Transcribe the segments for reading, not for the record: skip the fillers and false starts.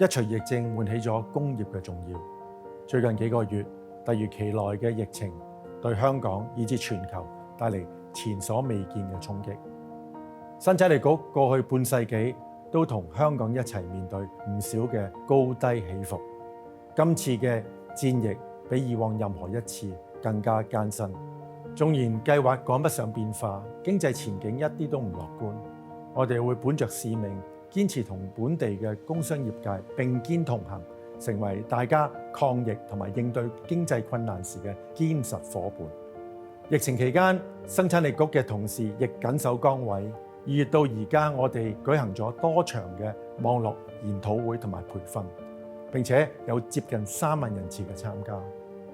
一隨疫症喚起咗工業嘅重要。最近幾個月，突如其來嘅疫情對香港以至全球帶嚟前所未見嘅衝擊。生產力局過去半世紀都同香港一齊面對唔少嘅高低起伏。今次嘅戰役比以往任何一次更加艱辛。縱然計劃趕不上變化，經濟前景一啲都唔樂觀，我哋會本着使命，堅持同本地嘅工商業界並肩同行，成為大家抗疫同埋應對經濟困難時嘅堅實夥伴。疫情期間，生產力局嘅同事亦緊守崗位。2月到而家，我哋舉行咗多場嘅網絡研討會同埋培訓，並且有接近3萬人次嘅參加。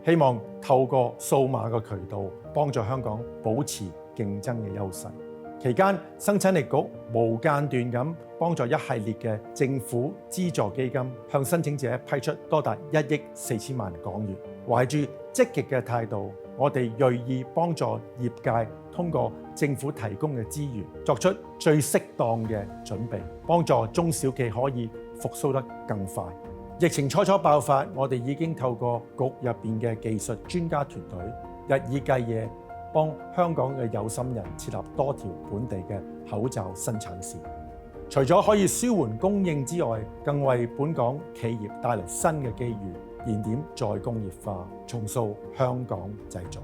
希望透過數碼嘅渠道，幫助香港保持競爭嘅優勢。期間，生產力局無間斷咁幫助一系列嘅政府資助基金，向申請者批出多達1億4千萬港元。懷住積極嘅態度，我哋銳意幫助業界通過政府提供嘅資源，作出最適當嘅準備，幫助中小企可以復甦得更快。疫情初爆發，我哋已經透過局入邊嘅技術專家團隊，日以繼夜幫香港嘅有心人設立多條本地嘅口罩生產線。除咗可以舒緩供應之外，更為本港企業帶嚟新嘅機遇，燃點再工業化，重塑香港製造。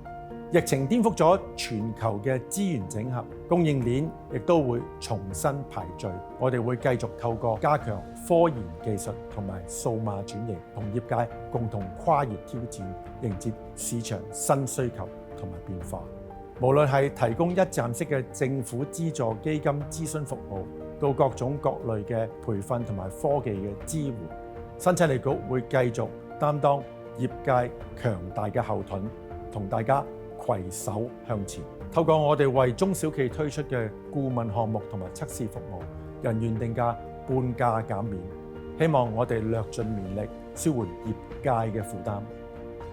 疫情顛覆咗全球嘅資源整合，供應鏈亦都會重新排序。我哋會繼續透過加強科研技術同埋數碼轉型，同業界共同跨越挑戰，迎接市場新需求同埋變化。無論係提供一站式嘅政府資助基金諮詢服務，到各種各類嘅培訓同埋科技嘅支援，生產力局會繼續擔當業界強大嘅後盾，同大家攜手向前。透過我哋為中小企推出嘅顧問項目同埋測試服務，人員定價半價減免，希望我哋略盡綿力舒緩業界嘅負擔。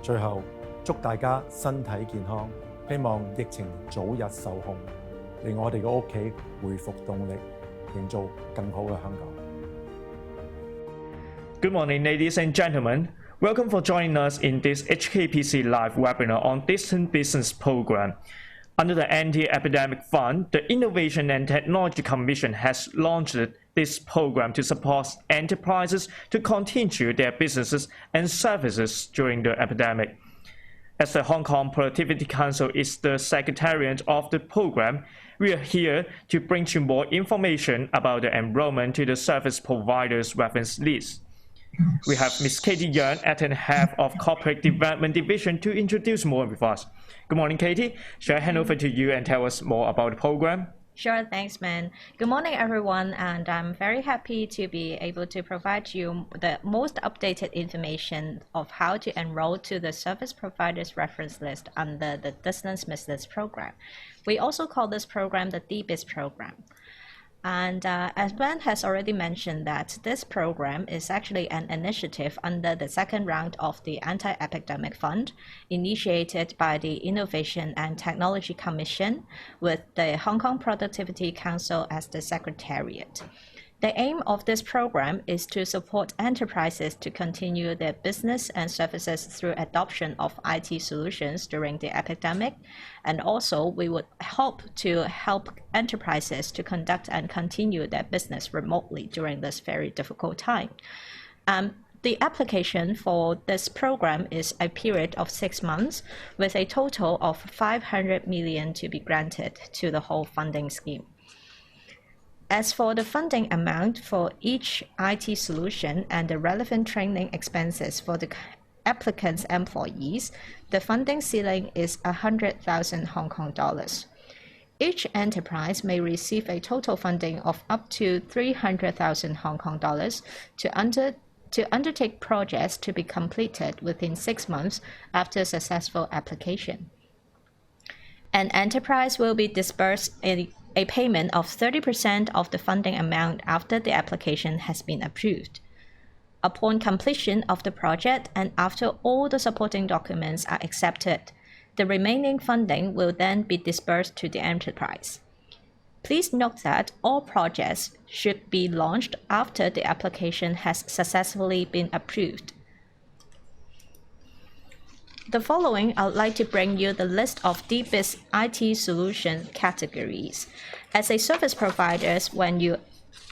最後祝大家身體健康，希望疫情早日受控，令我哋嘅屋企恢復動力，營造更好嘅香港。Good morning, ladies and gentlemen. Welcome for joining us in this HKPC live webinar on Distant Business Program. Under the Anti-Epidemic Fund, the Innovation and Technology Commission has launched this program to support enterprises to continue their businesses and services during the epidemic. As the Hong Kong Productivity Council is the secretariat of the program, we are here to bring you more information about the enrollment to the service providers reference list. We have Ms. Katie Young, Acting Head of Corporate Development Division, to introduce more with us. Good morning, Katie. Shall I hand over to you and tell us more about the program? Sure, thanks, man. Good morning, everyone, and I'm very happy to be able to provide you the most updated information of how to enroll to the service providers reference list under the Distance Business Program. We also call this program the D-Biz program. And as Ben has already mentioned, that this program is actually an initiative under the second round of the Anti-Epidemic Fund, initiated by the Innovation and Technology Commission with the Hong Kong Productivity Council as the secretariat. The aim of this program is to support enterprises to continue their business and services through adoption of IT solutions during the epidemic. And also, we would hope to help enterprises to conduct and continue their business remotely during this very difficult time. The application for this program is a period of 6 months, with a total of 500 million to be granted to the whole funding scheme. As for the funding amount for each IT solution and the relevant training expenses for the applicants' employees, the funding ceiling is 100,000 Hong Kong dollars. Each enterprise may receive a total funding of up to 300,000 Hong Kong dollars to undertake projects to be completed within 6 months after successful application. An enterprise will be disbursed a payment of 30% of the funding amount after the application has been approved. Upon completion of the project and after all the supporting documents are accepted, the remaining funding will then be disbursed to the enterprise. Please note that all projects should be launched after the application has successfully been approved. The following, I would like to bring you the list of D-Biz IT solution categories. As a service provider, when you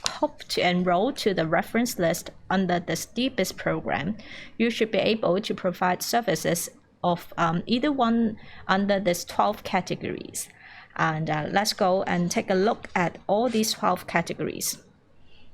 hope to enroll to the reference list under this D-Biz program, you should be able to provide services of either one under these 12 categories. And let's go and take a look at all these 12 categories.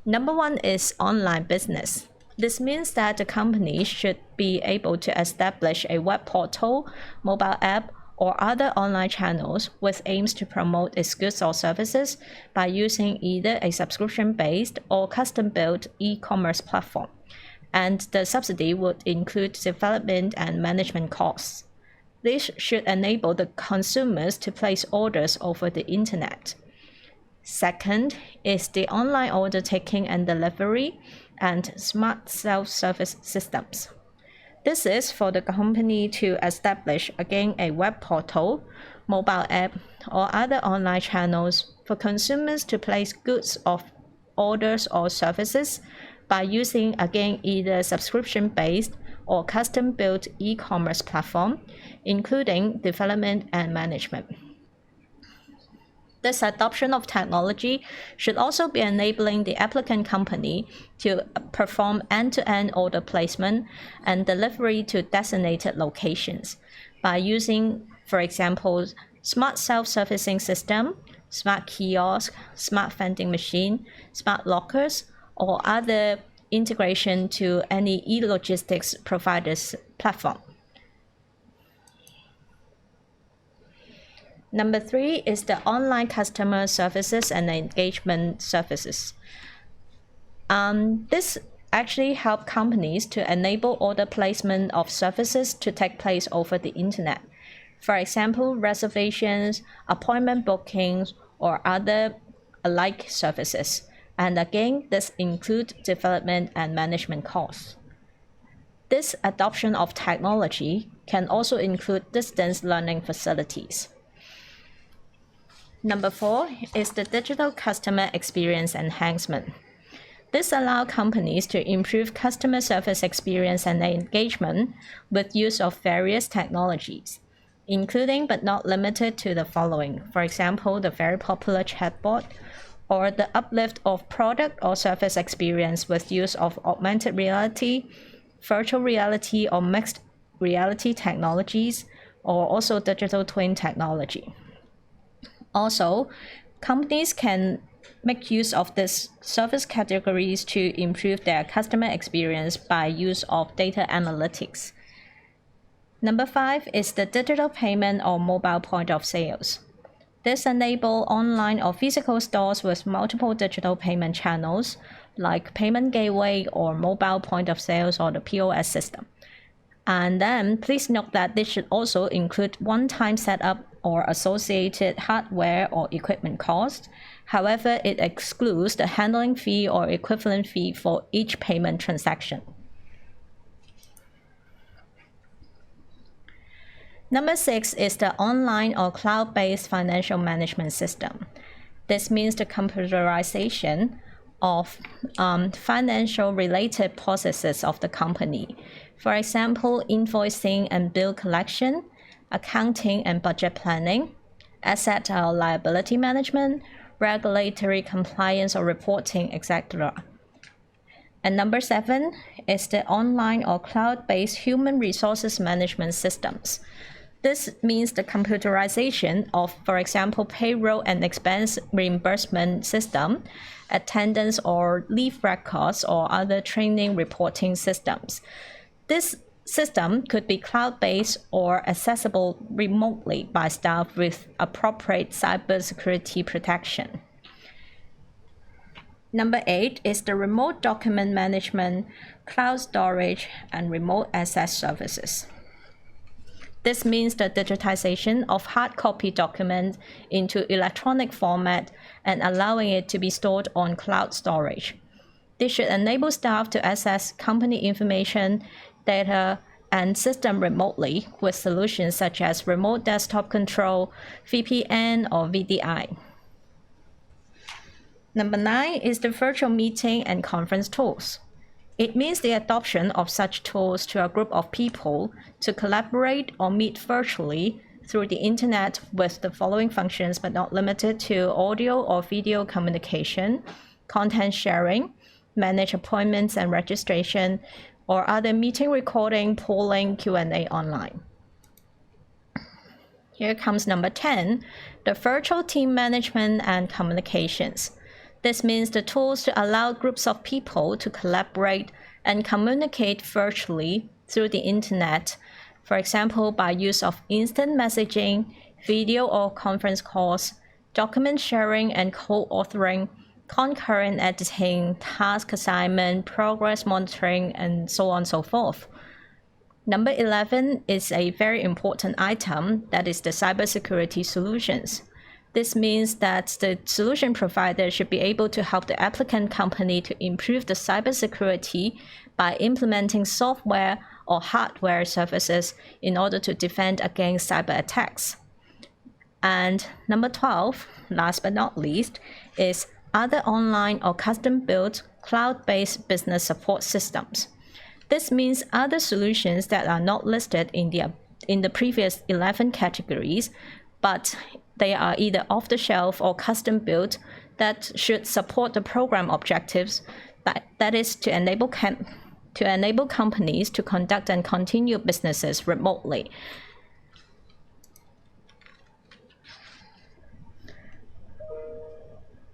Number one is online business. This means that the company should be able to establish a web portal, mobile app, or other online channels with aims to promote its goods or services by using either a subscription-based or custom-built e-commerce platform. And the subsidy would include development and management costs. This should enable the consumers to place orders over the internet. Second is the online order taking and delivery and smart self-service systems. This is for the company to establish again a web portal, mobile app, or other online channels for consumers to place goods of orders or services by using again either subscription-based or custom-built e-commerce platform, including development and management. This adoption of technology should also be enabling the applicant company to perform end-to-end order placement and delivery to designated locations by using, for example, smart self-servicing system, smart kiosk, smart vending machine, smart lockers, or other integration to any e-logistics provider's platform. Number three is the online customer services and engagement services. This actually helps companies to enable order placement of services to take place over the internet. For example, reservations, appointment bookings, or other alike services. And again, this includes development and management costs. This adoption of technology can also include distance learning facilities. Number four is the digital customer experience enhancement. This allows companies to improve customer service experience and engagement with use of various technologies, including but not limited to the following. For example, the very popular chatbot, or the uplift of product or service experience with use of augmented reality, virtual reality, or mixed reality technologies, or also digital twin technology. Also, companies can make use of these service categories to improve their customer experience by use of data analytics. Number five is the digital payment or mobile point of sales. This enables online or physical stores with multiple digital payment channels like payment gateway or mobile point of sales or the POS system. And then please note that this should also include one-time setup or associated hardware or equipment costs. However, it excludes the handling fee or equivalent fee for each payment transaction. Number six is the online or cloud-based financial management system. This means the computerization of financial-related processes of the company. For example, invoicing and bill collection, accounting and budget planning, asset or liability management, regulatory compliance or reporting, etc. And number seven is the online or cloud-based human resources management systems. This means the computerization of, for example, payroll and expense reimbursement system, attendance or leave records, or other training reporting systems. This system could be cloud-based or accessible remotely by staff with appropriate cybersecurity protection. Number eight is the remote document management, cloud storage, and remote access services. This means the digitization of hard copy documents into electronic format and allowing it to be stored on cloud storage. This should enable staff to access company information, data, and system remotely with solutions such as remote desktop control, VPN, or VDI. Number 9 is the virtual meeting and conference tools. It means the adoption of such tools to a group of people to collaborate or meet virtually through the internet with the following functions, but not limited to audio or video communication, content sharing, manage appointments and registration, or other meeting recording, polling, Q&A online. Here comes number 10, the virtual team management and communications. This means the tools to allow groups of people to collaborate and communicate virtually through the internet, for example, by use of instant messaging, video or conference calls, document sharing and co-authoring, concurrent editing, task assignment, progress monitoring, and so on and so forth. Number 11 is a very important item, that is the cybersecurity solutions. This means that the solution provider should be able to help the applicant company to improve the cybersecurity by implementing software or hardware services in order to defend against cyber attacks. And number 12, last but not least, is other online or custom-built cloud-based business support systems. This means other solutions that are not listed in the previous 11 categories, but they are either off-the-shelf or custom-built that should support the program objectives, that is to enable companies to conduct and continue businesses remotely.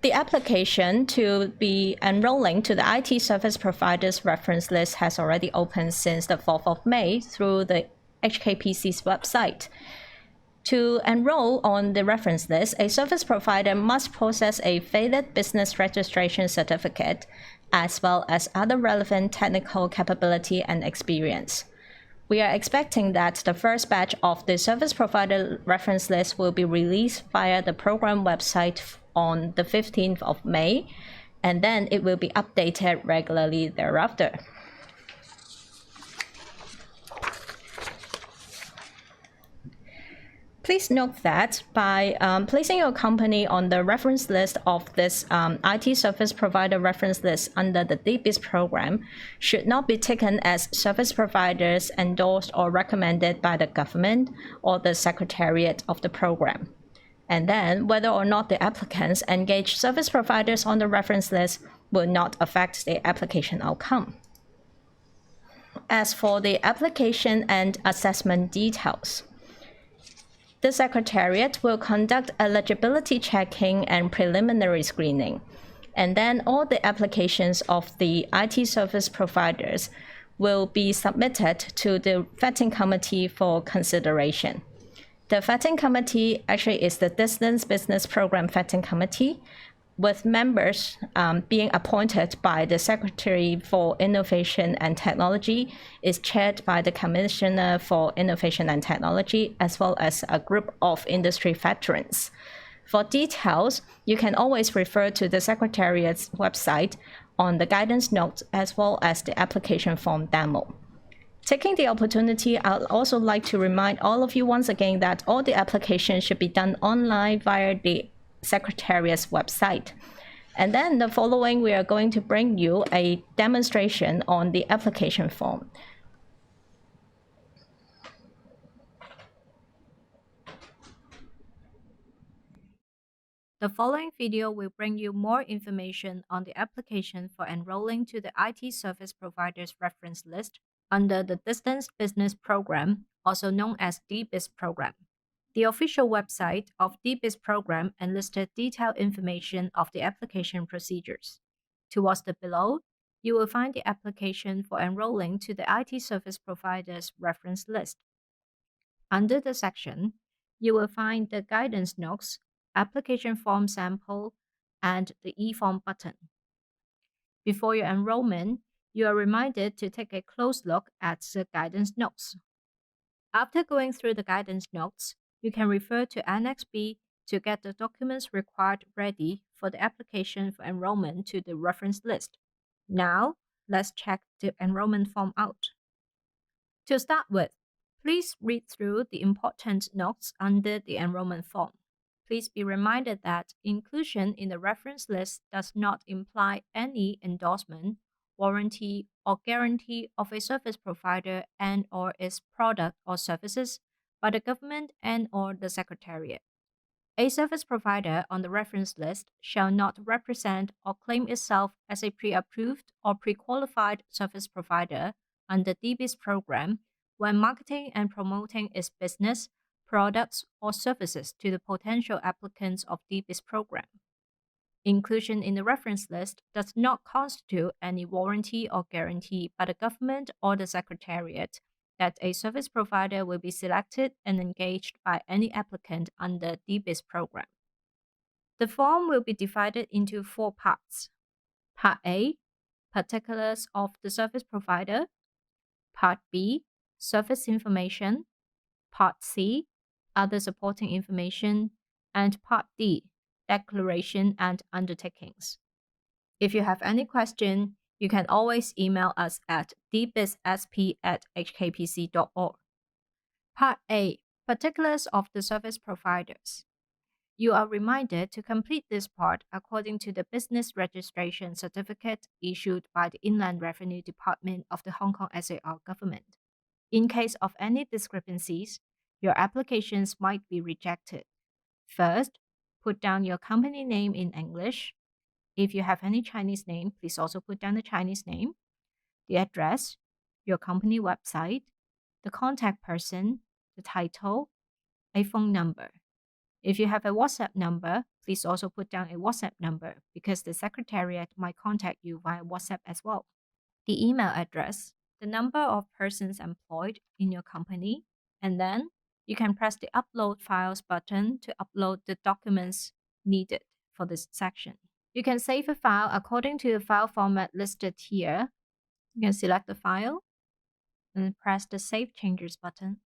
The application to be enrolling to the IT service providers reference list has already opened since the 4th of May through the HKPC's website. To enroll on the reference list, a service provider must possess a valid business registration certificate, as well as other relevant technical capability and experience. We are expecting that the first batch of the service provider reference list will be released via the program website on the 15th of May, and then it will be updated regularly thereafter. Please note that by placing your company on the reference list of this IT service provider reference list under the D-Biz program should not be taken as service providers endorsed or recommended by the government or the secretariat of the program. And then whether or not the applicants engage service providers on the reference list will not affect the application outcome. As for the application and assessment details, the Secretariat will conduct eligibility checking and preliminary screening, and then all the applications of the IT service providers will be submitted to the vetting committee for consideration. The vetting committee actually is the Distance Business Program Vetting Committee, with members being appointed by the Secretary for Innovation and Technology, is chaired by the Commissioner for Innovation and Technology, as well as a group of industry veterans. For details, you can always refer to the Secretariat's website on the guidance notes as well as the application form demo. Taking the opportunity, I'd also like to remind all of you once again that all the applications should be done online via the Secretariat's website. And then the following, we are going to bring you a demonstration on the application form. The following video will bring you more information on the application for enrolling to the IT service providers reference list under the Distance Business Program, also known as D-Biz program. The official website of D-Biz program enlisted detailed information of the application procedures. Towards the below, you will find the application for enrolling to the IT service providers reference list. Under the section, you will find the guidance notes, application form sample, and the e-form button. Before your enrollment, you are reminded to take a close look at the guidance notes. After going through the guidance notes, you can refer to Annex B to get the documents required ready for the application for enrollment to the reference list. Now, let's check the enrollment form out. To start with, please read through the important notes under the enrollment form. please be reminded that inclusion in the reference list does not imply any endorsement, warranty, or guarantee of a service provider and/or its product or services by the government and/or the Secretariat. A service provider on the reference list shall not represent or claim itself as a pre-approved or pre-qualified service provider under D-Biz program when marketing and promoting its business, products, or services to the potential applicants of D-Biz program. Inclusion in the reference list does not constitute any warranty or guarantee by the government or the Secretariat that a service provider will be selected and engaged by any applicant under D-Biz program. The form will be divided into 4 parts. Part A, particulars of the service provider. Part B, service information. Part C, other supporting information. And Part D, declaration and undertakings. If you have any question, you can always email us at dbizsp@hkpc.org. Part A, particulars of the service providers. You are reminded to complete this part according to the business registration certificate issued by the Inland Revenue Department of the Hong Kong SAR government. In case of any discrepancies, your applications might be rejected. First, put down your company name in English. If you have any Chinese name, please also put down the Chinese name, the address, your company website, the contact person, the title, a phone number. If you have a WhatsApp number, please also put down a WhatsApp number because the Secretariat might contact you via WhatsApp as well. The email address, the number of persons employed in your company, and then you can press the Upload Files button to upload the documents needed for this section. You can save a file according to the file format listed here. You can select the file and press the Save Changes button,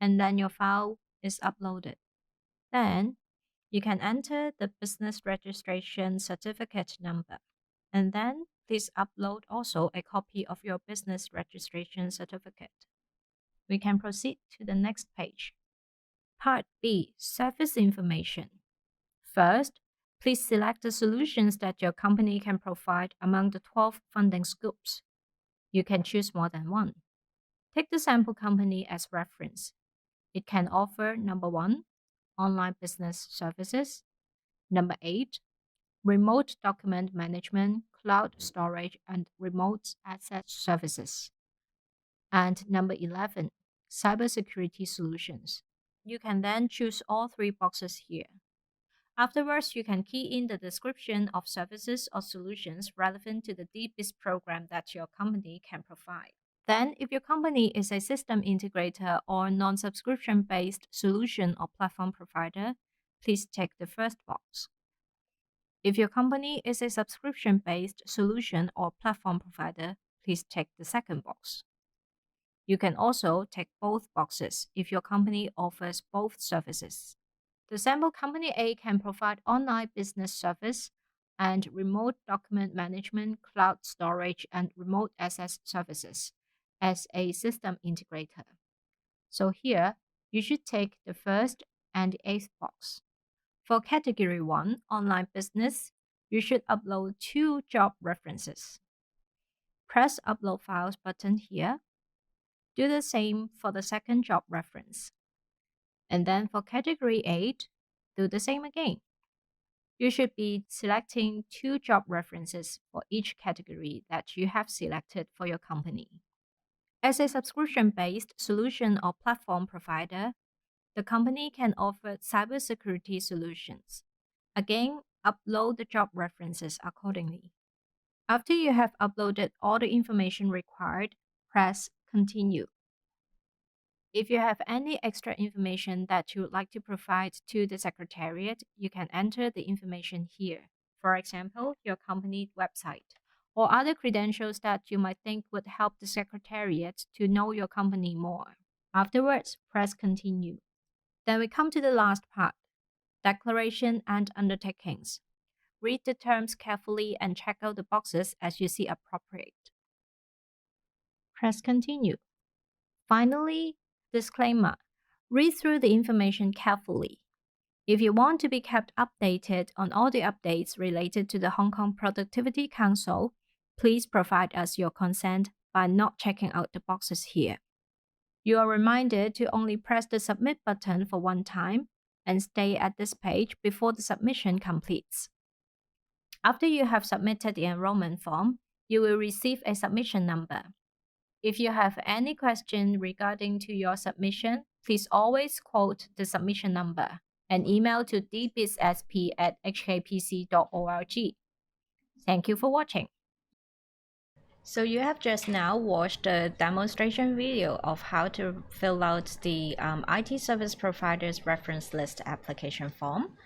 and then your file is uploaded. Then you can enter the business registration certificate number, and then please upload also a copy of your business registration certificate. We can proceed to the next page. Part B, Service Information. First, please select the solutions that your company can provide among the 12 funding scopes. You can choose more than one. Take the sample company as reference. It can offer number 1, online business services. Number 8, remote document management, cloud storage, and remote access services. And number 11, Cybersecurity Solutions. You can then choose all 3 boxes here. Afterwards, you can key in the description of services or solutions relevant to the D-Biz program that your company can provide. Then, if your company is a system integrator or non-subscription based solution or platform provider, please tick the first box. If your company is a subscription-based solution or platform provider, please tick the second box. You can also tick both boxes if your company offers both services. The sample company A can provide online business service and remote document management, cloud storage, and remote access services as a system integrator. So here, you should tick the first and the 8th box. For category 1, online business, you should upload 2 job references. Press Upload Files button here. Do the same for the second job reference. And then for category 8, do the same again. You should be selecting 2 job references for each category that you have selected for your company. As a subscription-based solution or platform provider, the company can offer cybersecurity solutions. Again, upload the job references accordingly. After you have uploaded all the information required, press Continue. If you have any extra information that you would like to provide to the Secretariat, you can enter the information here. For example, your company website, or other credentials that you might think would help the Secretariat to know your company more. Afterwards, press Continue. Then we come to the last part, declaration and undertakings. Read the terms carefully and check out the boxes as you see appropriate. Press Continue. Finally, disclaimer. Read through the information carefully. If you want to be kept updated on all the updates related to the Hong Kong Productivity Council, please provide us your consent by not checking out the boxes here. You are reminded to only press the submit button for one time and stay at this page before the submission completes. After you have submitted the enrollment form, you will receive a submission number. If you have any question regarding to your submission, please always quote the submission number and email to dbizsp@hkpc.org. Thank you for watching. So you have just now watched a demonstration video of how to fill out the IT Service Providers Reference List application form.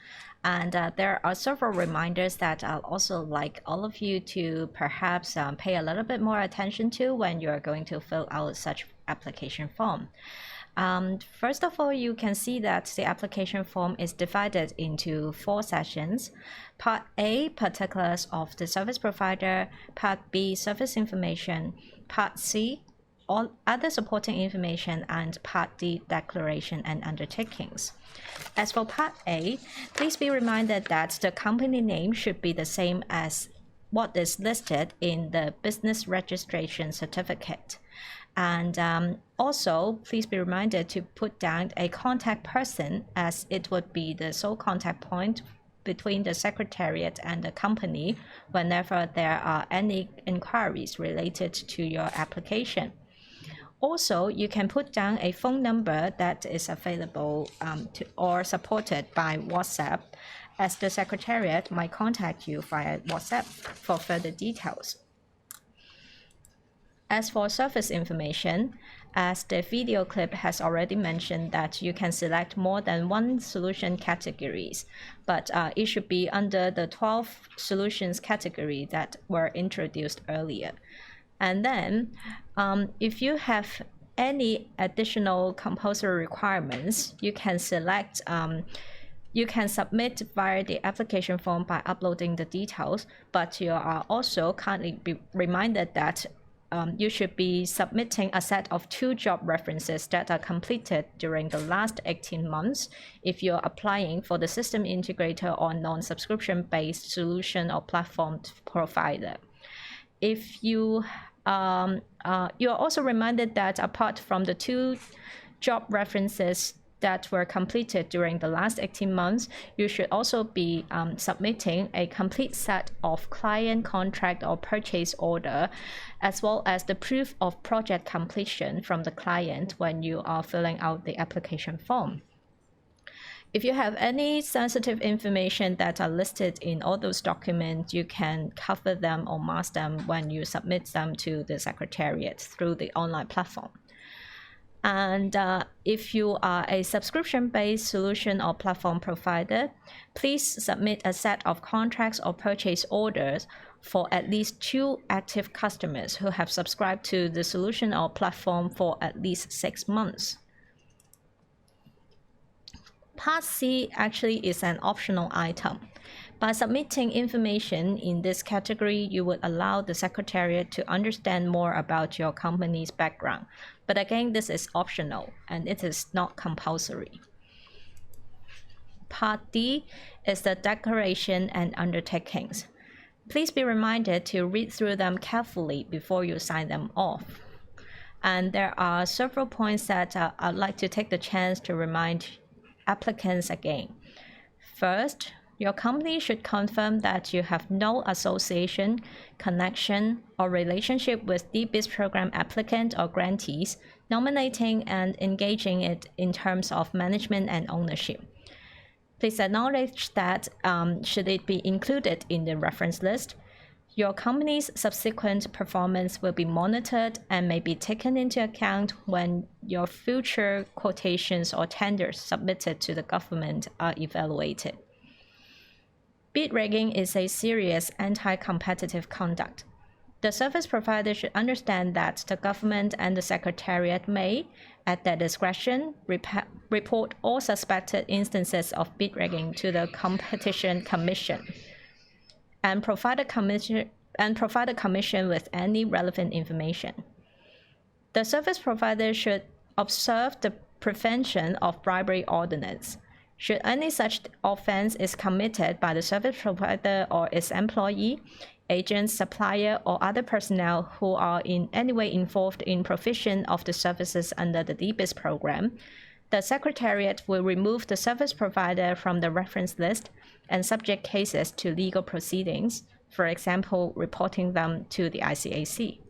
And there are several reminders that I'll also like all of you to perhaps pay a little bit more attention to when you're going to fill out such application form. First of all, you can see that the application form is divided into 4 sessions. Part A, particulars of the service provider. Part B, service information. Part C, all other supporting information. And Part D, declaration and undertakings. As for Part A, please be reminded that the company name should be the same as what is listed in the business registration certificate. And also, please be reminded to put down a contact person, as it would be the sole contact point between the secretariat and the company whenever there are any inquiries related to your application. Also, you can put down a phone number that is available or supported by WhatsApp, as the secretariat might contact you via WhatsApp for further details. As for service information, as the video clip has already mentioned that you can select more than one solution categories, but it should be under the 12 solutions category that were introduced earlier. And then if you have any additional compulsory requirements, you can select you can submit via the application form by uploading the details, but you are also kindly be reminded that you should be submitting a set of 2 job references that are completed during the last 18 months if you're applying for the system integrator or non-subscription based solution or platform provider. If you are also reminded that apart from the 2 job references that were completed during the last 18 months, you should also be submitting a complete set of client contract or purchase order, as well as the proof of project completion from the client when you are filling out the application form. If you have any sensitive information that are listed in all those documents, you can cover them or mask them when you submit them to the Secretariat through the online platform. And if you are a subscription-based solution or platform provider, please submit a set of contracts or purchase orders for at least 2 active customers who have subscribed to the solution or platform for at least 6 months. Part C actually is an optional item. By submitting information in this category, you would allow the Secretariat to understand more about your company's background. But again, this is optional and it is not compulsory. Part D is the declaration and undertakings. Please be reminded to read through them carefully before you sign them off. And there are several points that I'd like to take the chance to remind applicants again. First, your company should confirm that you have no association, connection, or relationship with D-Biz program applicant or grantees, nominating and engaging it in terms of management and ownership. Please acknowledge that should it be included in the reference list, your company's subsequent performance will be monitored and may be taken into account when your future quotations or tenders submitted to the government are evaluated. Bid rigging is a serious anti-competitive conduct. The service provider should understand that the government and the Secretariat may, at their discretion, report all suspected instances of bid rigging to the Competition Commission and provide a commission with any relevant information. The service provider should observe the Prevention of Bribery Ordinance. Should any such offense is committed by the service provider or its employee, agent, supplier, or other personnel who are in any way involved in provision of the services under the D-Biz program, the Secretariat will remove the service provider from the reference list and subject cases to legal proceedings, for example, reporting them to the ICAC.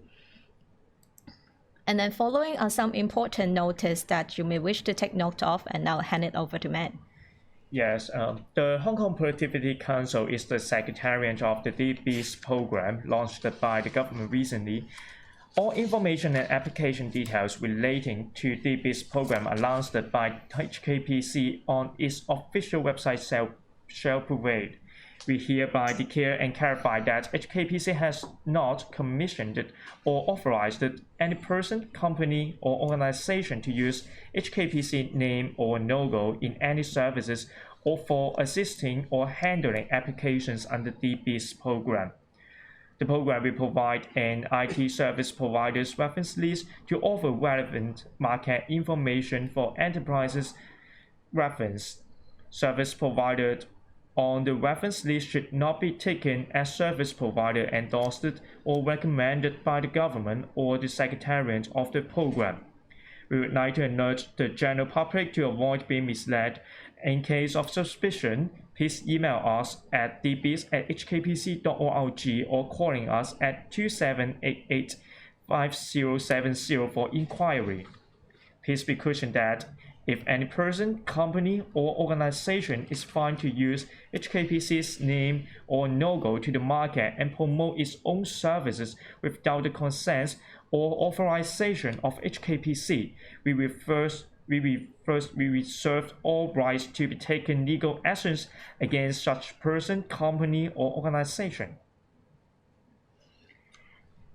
And then following are some important notice that you may wish to take note of, and I'll hand it over to Man. Yes, the Hong Kong Productivity Council is the secretariat of the D-Biz program launched by the government recently. All information and application details relating to D-Biz program announced by HKPC on its official website shall prevail. We hereby declare and clarify that HKPC has not commissioned or authorized any person, company, or organization to use HKPC name or logo in any services or for assisting or handling applications under the D-Biz program. The program will provide an IT service provider's reference list to offer relevant market information for enterprises. Reference service provider on the reference list should not be taken as service provider endorsed or recommended by the government or the secretariat of the program. We would like to alert the general public to avoid being misled. In case of suspicion, please email us at dbiz@hkpc.org or calling us at 2788-5070 for inquiry. Please be cautioned that if any person, company, or organization is found to use HKPC's name or logo to the market and promote its own services without the consent or authorization of HKPC, we reserve all rights to be taken legal actions against such person, company, or organization.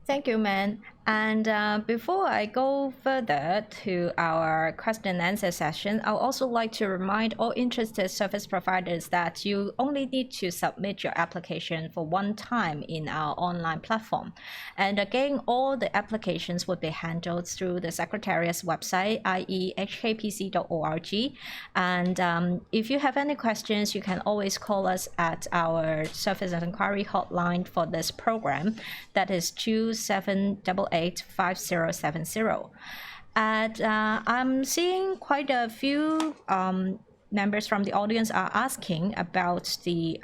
Thank you, Man. And before I go further to our question and answer session, I'd also like to remind all interested service providers that you only need to submit your application for one time in our online platform. And again, all the applications will be handled through the Secretariat's website, i.e. hkpc.org. And if you have any questions, you can always call us at our service and inquiry hotline for this program. That is 2788-5070. And I'm seeing quite a few members from the audience are asking about the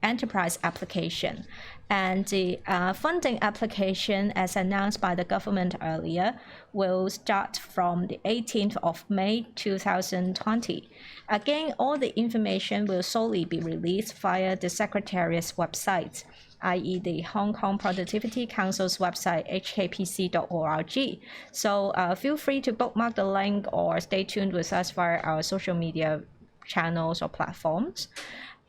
enterprise application. And the funding application, as announced by the government earlier, will start from the 18th of May 2020. Again, all the information will solely be released via the Secretariat's website, i.e. the Hong Kong Productivity Council's website, hkpc.org. So feel free to bookmark the link or stay tuned with us via our social media channels or platforms.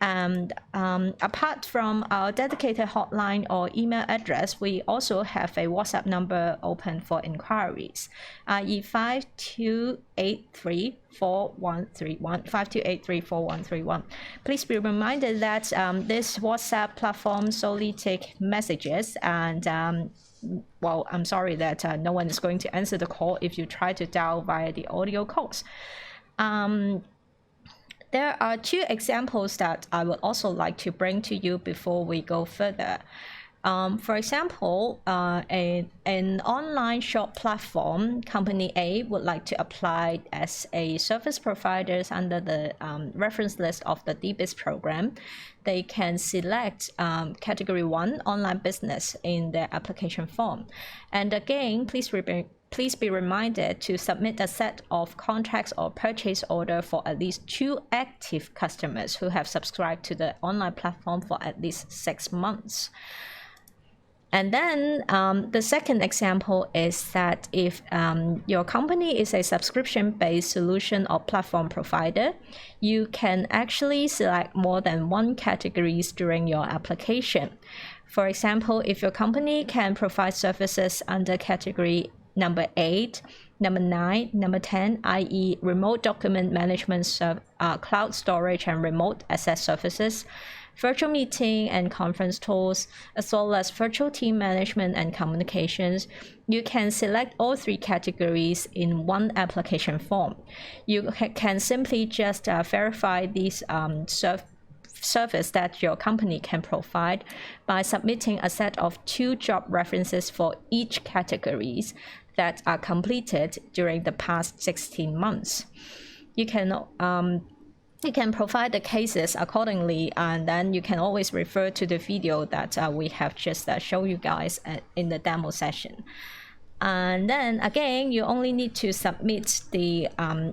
And apart from our dedicated hotline or email address, we also have a WhatsApp number open for inquiries, i.e. 5283-4131, 5283-4131. Please be reminded that this WhatsApp platform solely take messages, and well, I'm sorry that no one is going to answer the call if you try to dial via the audio calls. There are two examples that I would also like to bring to you before we go further. For example, an online shop platform, Company A, would like to apply as a service provider under the reference list of the D-Biz program. They can select Category 1 online business in their application form. And again, please be reminded to submit a set of contracts or purchase order for at least 2 active customers who have subscribed to the online platform for at least 6 months. And then the second example is that if your company is a subscription-based solution or platform provider, you can actually select more than 1 categories during your application. For example, if your company can provide services under category number 8, number 9, number 10, i.e. remote document management, cloud storage and remote access services, virtual meeting and conference tools, as well as virtual team management and communications, you can select all three categories in one application form. You can simply just verify these service that your company can provide by submitting a set of 2 job references for each categories that are completed during the past 16 months. You can provide the cases accordingly, and then you can always refer to the video that we have just shown you guys in the demo session. And then again, you only need to submit the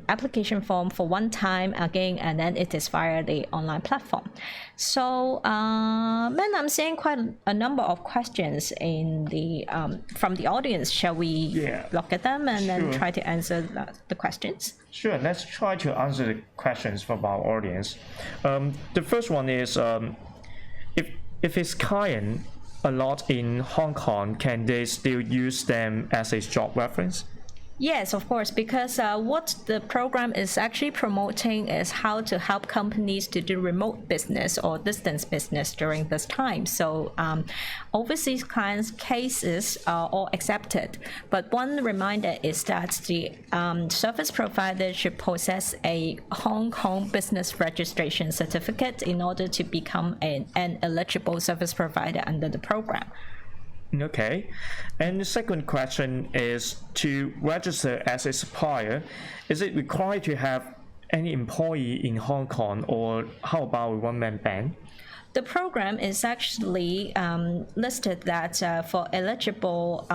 application form for one time again, and then it is via the online platform. So, man, I'm seeing quite a number of questions in the from the audience. Shall we look at them and then try to answer the questions? Sure, let's try to answer the questions from our audience. The first one is, if it's client a lot in Hong Kong, can they still use them as a job reference? Yes, of course, because what the program is actually promoting is how to help companies to do remote business or distance business during this time. So overseas clients' cases are all accepted. But one reminder is that the service provider should possess a Hong Kong business registration certificate in order to become an eligible service provider under the program. Okay, and the second question is, to register as a supplier, is it required to have any employee in Hong Kong, or how about a one-man band? The program is actually listed that for eligible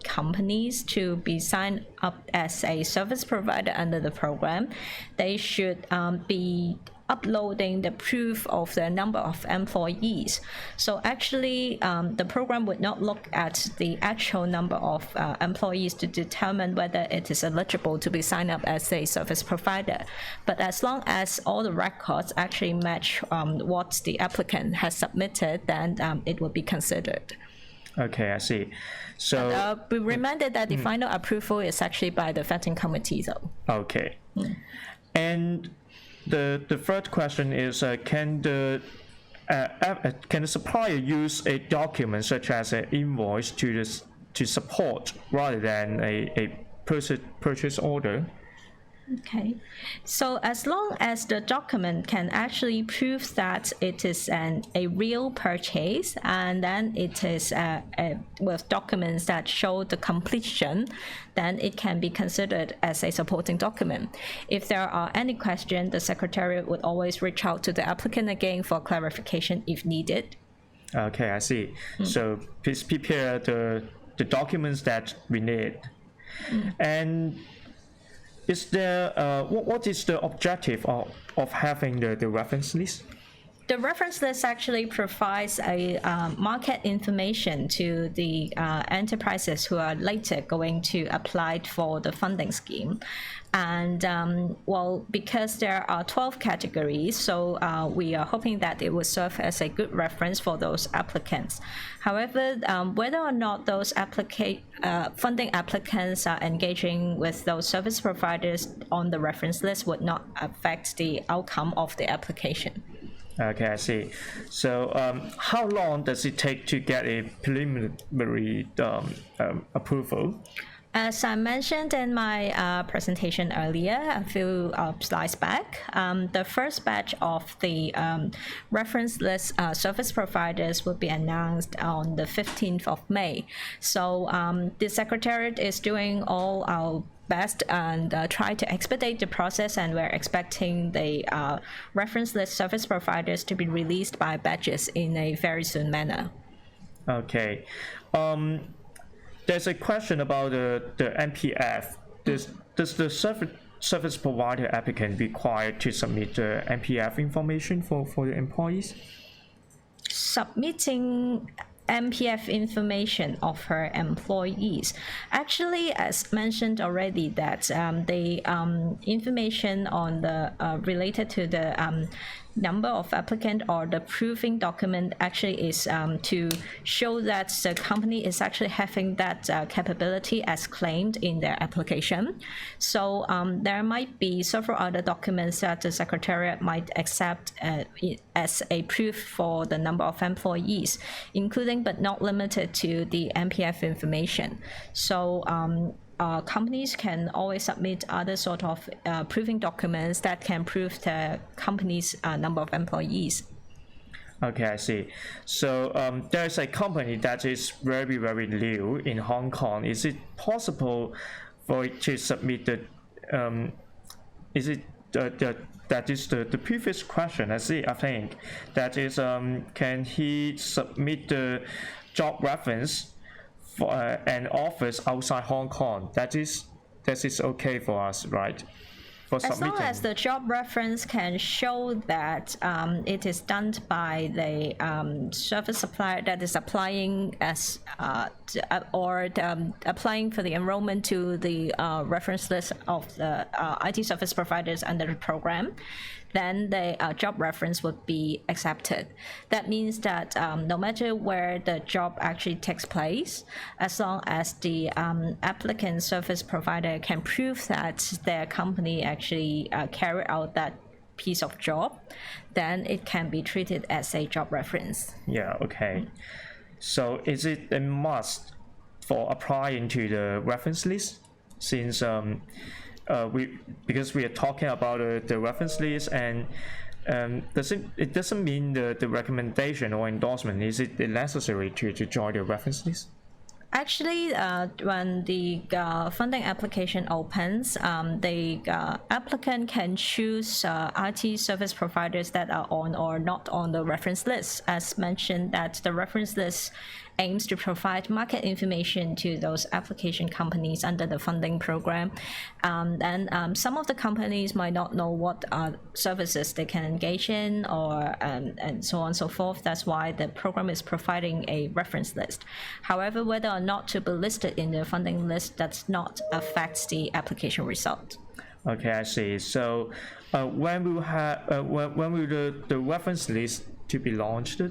companies to be signed up as a service provider under the program, they should be uploading the proof of the number of employees. So actually, the program would not look at the actual number of employees to determine whether it is eligible to be signed up as a service provider. But as long as all the records actually match what the applicant has submitted, then it will be considered. Okay, I see. So be reminded that the final approval is actually by the vetting committee, though. Okay. And the third question is, can the supplier use a document such as an invoice to support rather than a purchase order? Okay, so as long as the document can actually prove that it is a real purchase, and then it is with documents that show the completion, then it can be considered as a supporting document. If there are any questions, the Secretariat would always reach out to the applicant again for clarification if needed. Okay, I see. So please prepare the documents that we need. And is there, what is the objective of having the reference list? The reference list actually provides a market information to the enterprises who are later going to apply for the funding scheme. And well, because there are 12 categories, so we are hoping that it will serve as a good reference for those applicants. However, whether or not those funding applicants are engaging with those service providers on the reference list would not affect the outcome of the application. Okay, I see. So how long does it take to get a preliminary approval? As I mentioned in my presentation earlier, a few slides back, the first batch of the reference list service providers will be announced on the 15th of May. So the Secretariat is doing all our best and try to expedite the process, and we're expecting the reference list service providers to be released by batches in a very soon manner. Okay. There's a question about the MPF. Does the service provider applicant required to submit the MPF information for the employees? Submitting MPF information of her employees. Actually, as mentioned already, that the information on the related to the number of applicant or the proving document actually is to show that the company is actually having that capability as claimed in their application. So there might be several other documents that the Secretariat might accept as a proof for the number of employees, including but not limited to the MPF information. So companies can always submit other sort of proving documents that can prove the company's number of employees. Okay, I see. So there's a company that is very, very new in Hong Kong. Is it possible for it to submit the, that is the previous question, I think. That is, can he submit the job reference for an office outside Hong Kong? That is okay for us, right? As long as the job reference can show that it is done by the service supplier that is applying as applying for the enrollment to the reference list of the IT service providers under the program, then the job reference would be accepted. That means that no matter where the job actually takes place, as long as the applicant service provider can prove that their company actually carried out that piece of job, then it can be treated as a job reference. Yeah, okay. So is it a must for applying to the reference list? Since because we are talking about the reference list, and it doesn't mean the recommendation or endorsement. Is it necessary to join the reference list? Actually, when the funding application opens, the applicant can choose IT service providers that are on or not on the reference list. As mentioned, that the reference list aims to provide market information to those application companies under the funding program. And some of the companies might not know what services they can engage in, or and so on and so forth. That's why the program is providing a reference list. However, whether or not to be listed in the funding list does not affect the application result. Okay, I see. So when will the reference list to be launched?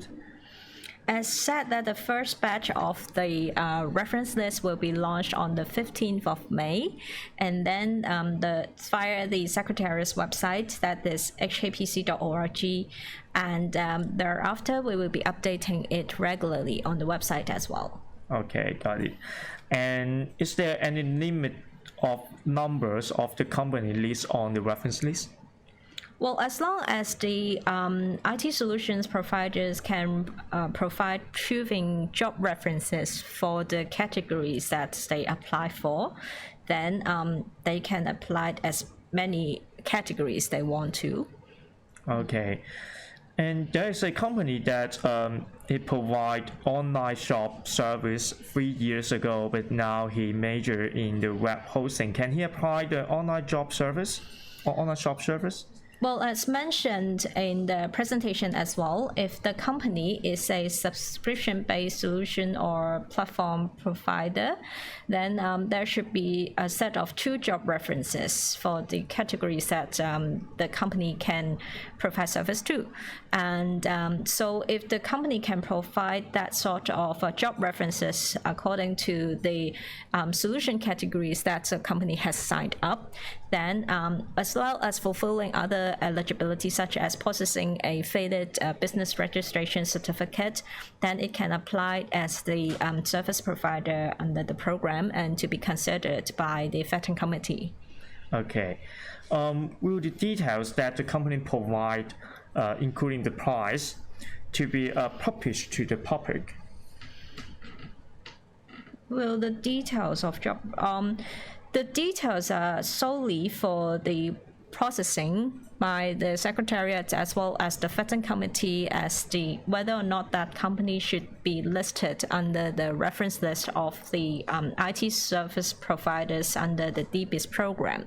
As said, that the first batch of the reference list will be launched on the 15th of May, and then via the Secretariat's website, that is hkpc.org, and thereafter we will be updating it regularly on the website as well. Okay, got it. And is there any limit of numbers of the company list on the reference list? Well, as long as the IT solutions providers can provide proving job references for the categories that they apply for, then they can apply as many categories they want to. Okay. And there is a company that it provide online shop service 3 years ago, but now he majored in the web hosting. Can he apply the online job service or online shop service? Well, as mentioned in the presentation as well, if the company is a subscription-based solution or platform provider, then there should be a set of 2 job references for the categories that the company can provide service to. And so if the company can provide that sort of job references according to the solution categories that the company has signed up, then as well as fulfilling other eligibility such as possessing a valid business registration certificate, then it can apply as the service provider under the program and to be considered by the vetting committee. Okay. Will the details that the company provide, including the price, to be published to the public? Well, the details of job, the details are solely for the processing by the Secretariat as well as the vetting committee as the whether or not that company should be listed under the reference list of the IT service providers under the D-Biz program.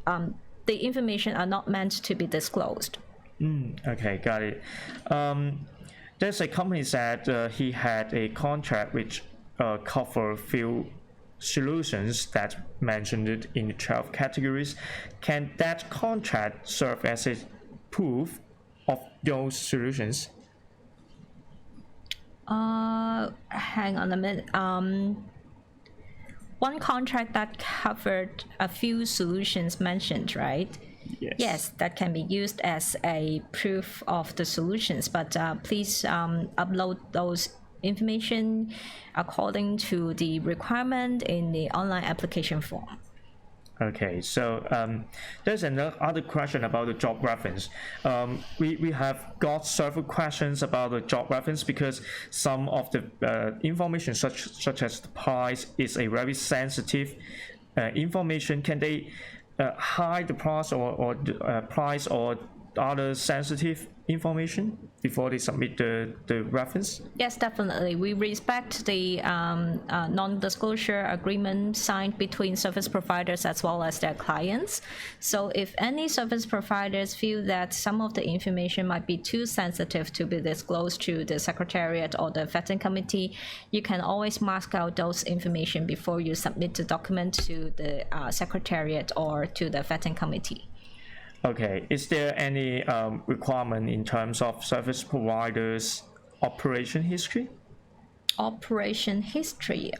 The information are not meant to be disclosed. Okay, got it. There's a company that he had a contract which cover few solutions that mentioned it in 12 categories. Can that contract serve as a proof of those solutions? Hang on a minute. One contract that covered a few solutions mentioned, right? Yes. Yes, that can be used as a proof of the solutions, but please upload those information according to the requirement in the online application form. Okay, so there's another question about the job reference. We have got several questions about the job reference because some of the information such as the price is a very sensitive information. Can they hide the price or price or other sensitive information before they submit the reference? Yes, definitely. We respect the non-disclosure agreement signed between service providers as well as their clients. So if any service providers feel that some of the information might be too sensitive to be disclosed to the Secretariat or the vetting committee, you can always mask out those information before you submit the document to the Secretariat or to the vetting committee. Okay, is there any requirement in terms of service providers' operation history? Operation history.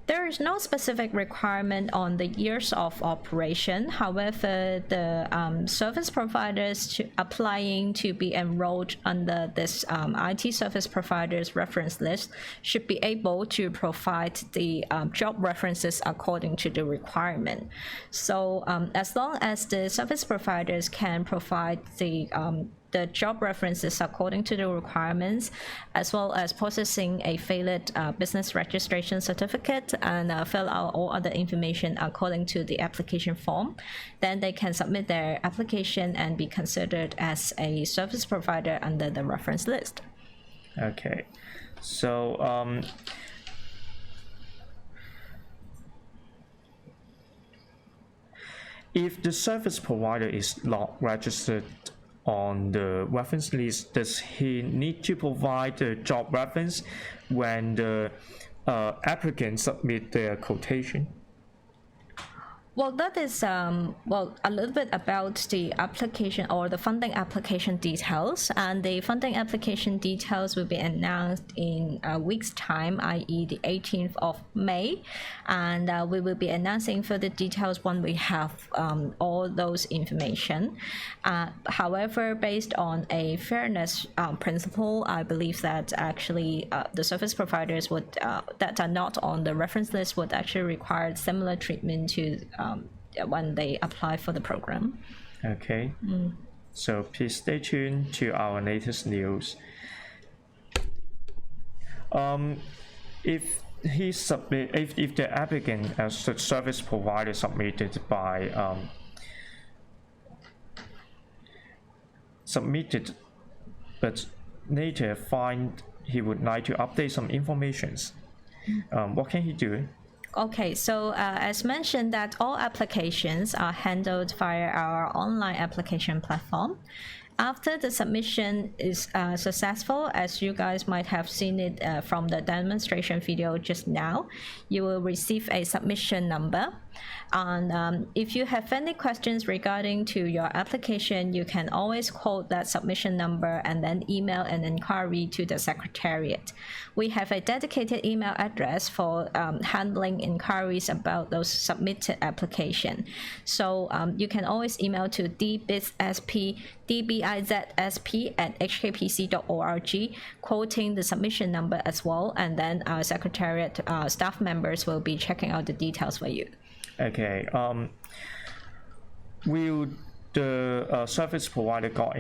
There is no specific requirement on the years of operation. However, the service providers applying to be enrolled under this IT service providers reference list should be able to provide the job references according to the requirement. So as long as the service providers can provide the job references according to the requirements, as well as processing a valid business registration certificate and fill out all other information according to the application form, then they can submit their application and be considered as a service provider under the reference list. Okay, so if the service provider is not registered on the reference list, does he need to provide the job reference when the applicant submit their quotation? Well, that is a little bit about the application or the funding application details, and the funding application details will be announced in a week's time, i.e. the 18th of May, and we will be announcing further details when we have all those information. However, based on a fairness principle, I believe that actually the service providers would that are not on the reference list would actually require similar treatment to when they apply for the program. Okay. So please stay tuned to our latest news. If the applicant as the service provider submitted but later find he would like to update some informations, what can he do? Okay, so as mentioned that all applications are handled via our online application platform. After the submission is successful, as you guys might have seen it from the demonstration video just now, you will receive a submission number. And if you have any questions regarding to your application, you can always quote that submission number and then email an inquiry to the Secretariat. We have a dedicated email address for handling inquiries about those submitted application. So you can always email to dbizsp@hkpc.org, quoting the submission number as well, and then our Secretariat staff members will be checking out the details for you. Okay. Will the service provider got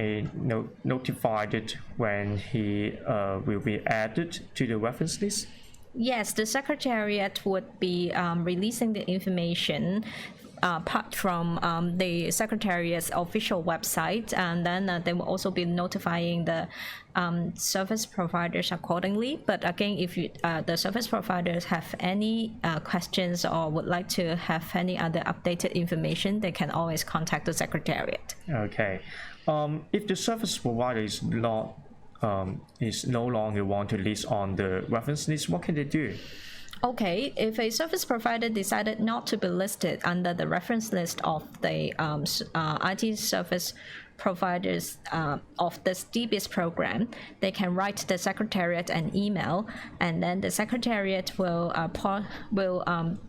notified when he will be added to the reference list? Yes, the Secretariat would be releasing the information apart from the Secretariat's official website, and then they will also be notifying the service providers accordingly. But again, if the service providers have any questions or would like to have any other updated information, they can always contact the Secretariat. Okay. If the service provider is no longer want to list on the reference list, what can they do? Okay, if a service provider decided not to be listed under the reference list of the IT service providers of this D-Biz program, they can write the Secretariat an email, and then the Secretariat will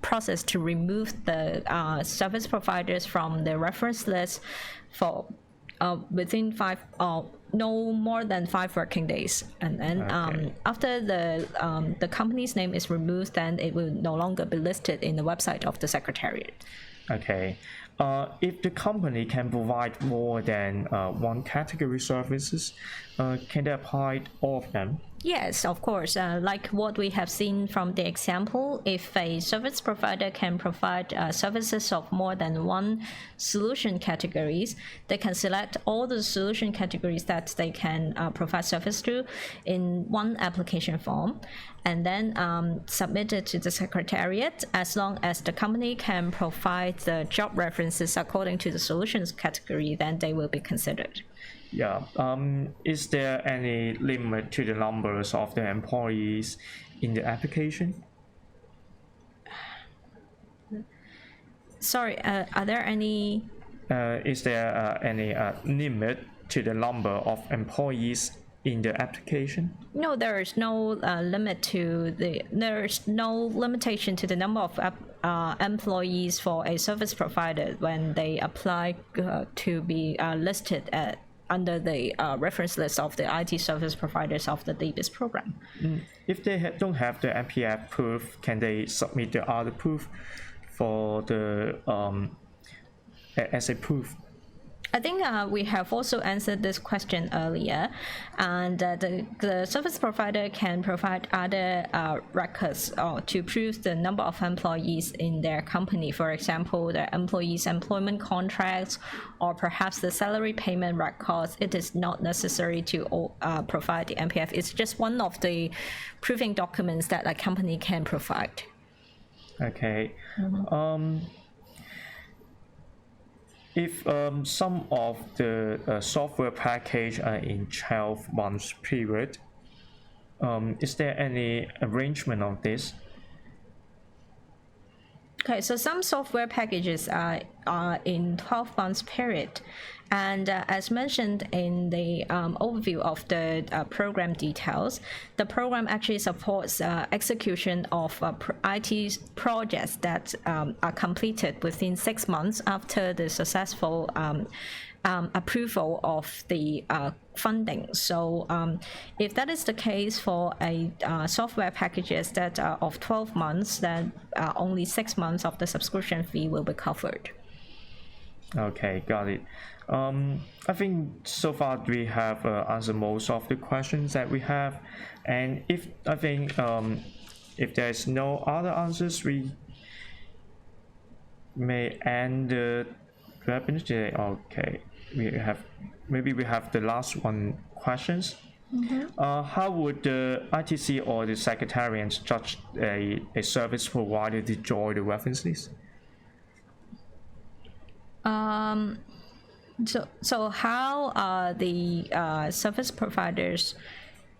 process to remove the service providers from the reference list for within no more than 5 working days, and then after the company's name is removed, then it will no longer be listed in the website of the Secretariat. Okay. If the company can provide more than one category services, can they apply all of them? Yes, of course. Like what we have seen from the example, if a service provider can provide services of more than one solution categories, they can select all the solution categories that they can provide service to in one application form, and then submit it to the Secretariat. As long as the company can provide the job references according to the solutions category, then they will be considered. Yeah. Is there any limit to the numbers of the employees in the application? Sorry, are there any? Is there any limit to the number of employees in the application? No, there is no limit to the. There is no limitation to the number of employees for a service provider when they apply to be listed under the reference list of the IT service providers of the D-Biz program. If they don't have the MPF proof, can they submit the other proof for the as a proof? I think we have also answered this question earlier, and the service provider can provide other records to prove the number of employees in their company. For example, the employees' employment contracts, or perhaps the salary payment records. It is not necessary to provide the MPF. It's just one of the proving documents that a company can provide. Okay. If some of the software package are in 12 months period, is there any arrangement of this? Okay, so some software packages are in 12 months period, and as mentioned in the overview of the program details, the program actually supports execution of IT projects that are completed within 6 months after the successful approval of the funding. So if that is the case for a software packages that are of 12 months, then only 6 months of the subscription fee will be covered. Okay, got it. I think so far we have answered most of the questions that we have, and if there's no other answers, we may end the webinar today. Okay, maybe we have the last one questions. How would the ITC or the Secretariat judge a service provider to join the reference list? So how are the service providers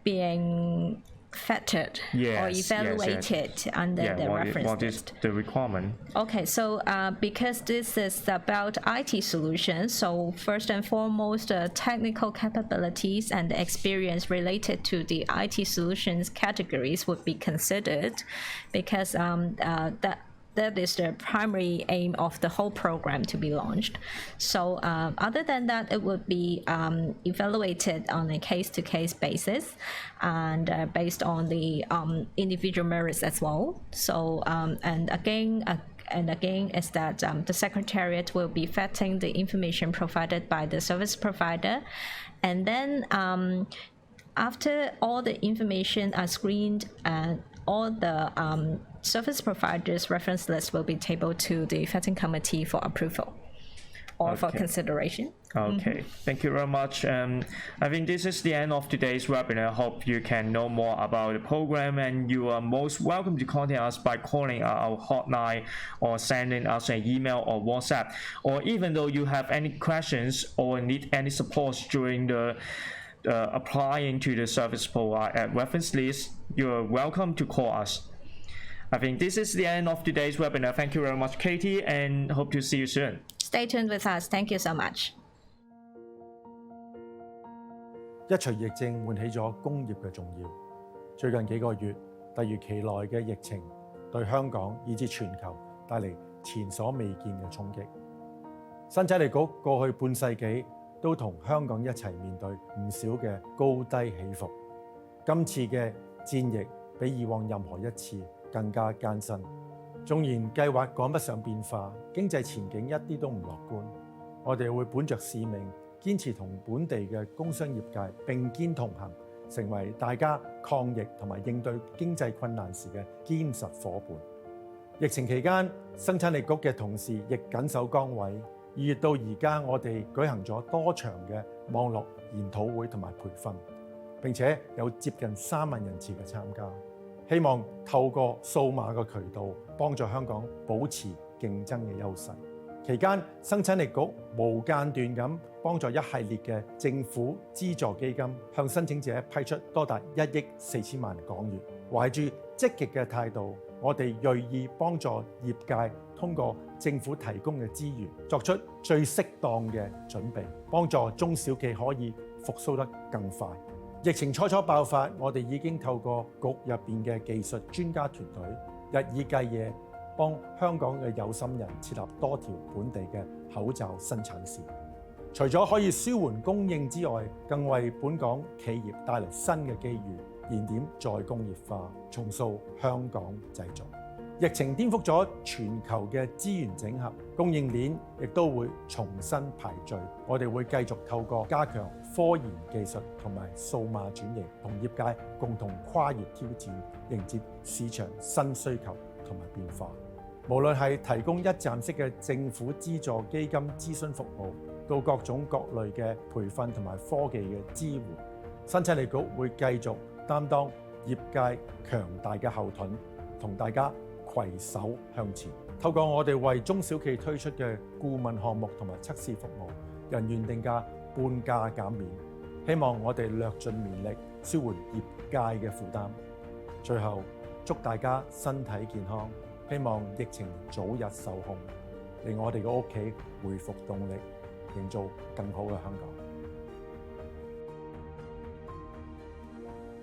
being vetted or evaluated under the reference what list? Is the requirement? Okay, so because this is about IT solutions, so first and foremost, technical capabilities and experience related to the IT solutions categories would be considered, because that is the primary aim of the whole program to be launched. So other than that, it would be evaluated on a case-to-case basis, and based on the individual merits as well. So and again is that the Secretariat will be vetting the information provided by the service provider, and then after all the information are screened and all the service providers' reference list will be tabled to the vetting committee for approval or for consideration. Okay, Thank you very much. I think this is the end of today's webinar. I hope you can know more about the program, and you are most welcome to contact us by calling our hotline or sending us an email or WhatsApp. Or even though you have any questions or need any support during the applying to the service provider reference list, you're welcome to call us. I think this is the end of today's webinar. Thank you very much, Katie, and hope to see you soon. Stay tuned with us. Thank you so much. 一場疫症喚起咗工業嘅重要。最近幾個月，突如其來嘅疫情對香港以至全球帶嚟前所未見嘅衝擊。新仔利局過去半世紀都同香港一齊面對唔少嘅高低起伏。今次嘅戰役比以往任何一次更加艱辛。縱然計劃趕不上變化，經濟前景一啲都唔樂觀，我哋會本着使命，堅持同本地嘅工商業界並肩同行，成為大家抗疫同埋應對經濟困難時嘅堅實夥伴。疫情期間，生產力局嘅同事亦緊守崗位。2月到而家，我哋舉行咗多場嘅網絡研討會同埋培訓，並且有接近3萬人次嘅參加。希望透過數碼嘅渠道，幫助香港保持競爭嘅優勢。期間，生產力局無間斷咁幫助一系列嘅政府資助基金，向申請者批出多達1億4千萬港元。懷住積極嘅態度，我哋銳意幫助業界通過政府提供嘅資源，作出最適當嘅準備，幫助中小企可以復甦得更快。疫情初爆發，我哋已經透過局入邊嘅技術專家團隊，日以繼夜幫香港嘅有心人設立多條本地嘅口罩生產線。除咗可以舒緩供應之外，更為本港企業帶嚟新嘅機遇，燃點再工業化，重塑香港製造。疫情顛覆咗全球嘅資源整合，供應鏈亦都會重新排序。我哋會繼續透過加強科研技術同埋數碼轉型，同業界共同跨越挑戰，迎接市場新需求同埋變化。無論係提供一站式嘅政府資助基金諮詢服務，到各種各類嘅培訓同埋科技嘅支援，生產力局會繼續擔當業界強大嘅後盾，同大家攜手向前。透過我哋為中小企推出嘅顧問項目同埋測試服務，人員定價半價減免，希望我哋略盡綿力舒緩業界嘅負擔。最後祝大家身體健康，希望疫情早日受控，令我哋嘅屋企恢復動力，營造更好嘅香港。